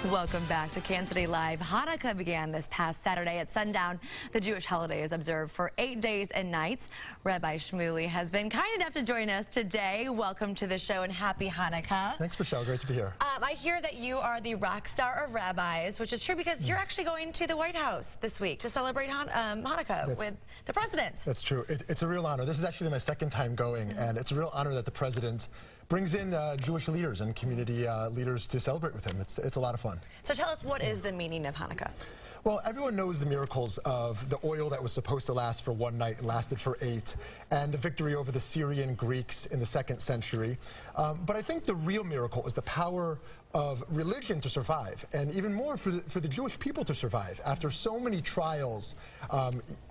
Welcome back to Kansas City Live. Hanukkah began this past Saturday at sundown. The Jewish holiday is observed for 8 days and nights. Rabbi Shmuly has been kind enough to join us today. Welcome to the show and happy Hanukkah. Thanks, Michelle. Great to be here. I hear that you are the rock star of rabbis, which is true because you're actually going to the White House this week to celebrate Hanukkah with the president. That's true. It's a real honor. This is actually my second time going, and it's a real honor that the president brings in Jewish leaders and community leaders to celebrate with him. It's a lot of fun. So tell us, what is the meaning of Hanukkah? Well, everyone knows the miracles of the oil that was supposed to last for 1 night and lasted for 8, and the victory over the Syrian Greeks in the 2nd century. But I think the real miracle is the power of religion to survive, and even more for the Jewish people to survive after so many trials,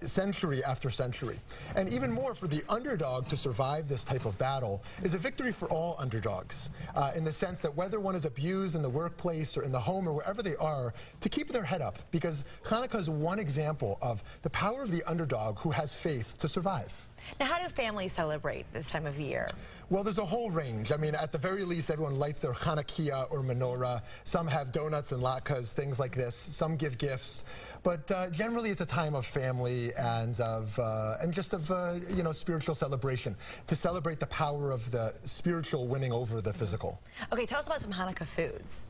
century after century. And even more for the underdog to survive this type of battle is a victory for all underdogs, in the sense that whether one is abused in the workplace or in the home or wherever they are, to keep their head up, because Hanukkah is one example of the power of the underdog who has faith to survive. Now, how do families celebrate this time of year? Well, there's a whole range. I mean, at the very least, everyone lights their Hanukkah or menorah. Some have donuts and latkes, things like this. Some give gifts. But generally, it's a time of family and just of spiritual celebration, to celebrate the power of the spiritual winning over the physical. Okay, tell us about some Hanukkah foods.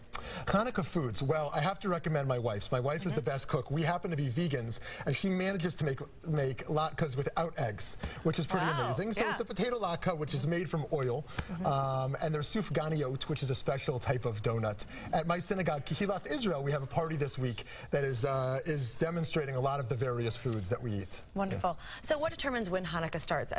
Hanukkah foods. Well, I have to recommend my wife's. My wife is the best cook. We happen to be vegans, and she manages to make latkes without eggs, which is pretty amazing. So it's a potato latke, which is made from oil, and there's sufganiot, which is a special type of donut. At my synagogue, Kehilath Israel, we have a party this week that is demonstrating a lot of the various foods that we eat. Wonderful. So what determines when Hanukkah starts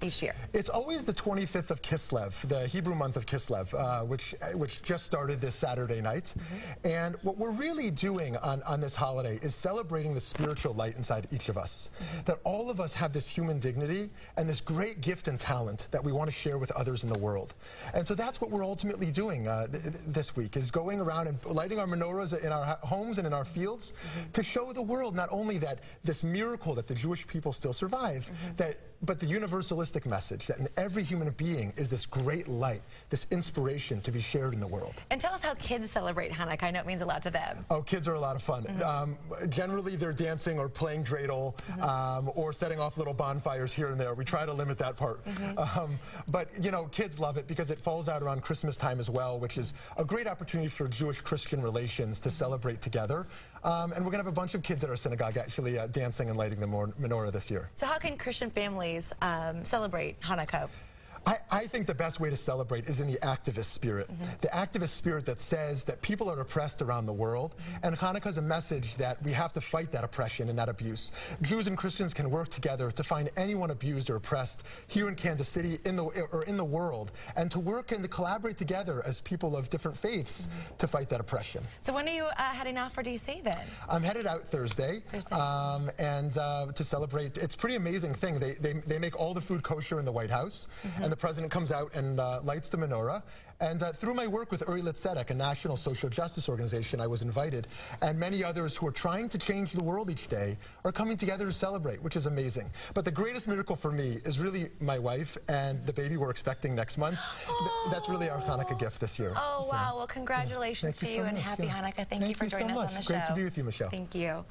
each year? It's always the 25th of Kislev, the Hebrew month of Kislev, which just started this Saturday night. And what we're really doing on this holiday is celebrating the spiritual light inside each of us. That all of us have this human dignity and this great gift and talent that we want to share with others in the world. And so that's what we're ultimately doing this week, is going around and lighting our menorahs in our homes and in our fields to show the world not only that this miracle that the Jewish people still survive, but the universalistic message that in every human being is this great light, this inspiration to be shared in the world. And tell us how kids celebrate Hanukkah. I know it means a lot to them. Oh, kids are a lot of fun. Generally, they're dancing or playing dreidel or setting off little bonfires here and there. We try to limit that part. But, you know, kids love it because it falls out around Christmas time as well, which is a great opportunity for Jewish-Christian relations to celebrate together. And we're going to have a bunch of kids at our synagogue actually dancing and lighting the menorah this year. So how can Christian families celebrate Hanukkah? I think the best way to celebrate is in the activist spirit. The activist spirit that says that people are oppressed around the world, and Hanukkah is a message that we have to fight that oppression and that abuse. Jews and Christians can work together to find anyone abused or oppressed here in Kansas City or in the world, and to work and to collaborate together as people of different faiths to fight that oppression. So when are you heading off for D.C. then? I'm headed out Thursday. And to celebrate. It's a pretty amazing thing. They make all the food kosher in the White House, and the president comes out and lights the menorah. And through my work with Uri Litzedek, a national social justice organization, I was invited, and many others who are trying to change the world each day are coming together to celebrate, which is amazing. But the greatest miracle for me is really my wife and the baby we're expecting next month. That's really our Hanukkah gift this year. Oh, wow. Well, congratulations to you and happy Hanukkah. Thank you for joining us on the show. Great to be with you, Michelle. Thank you.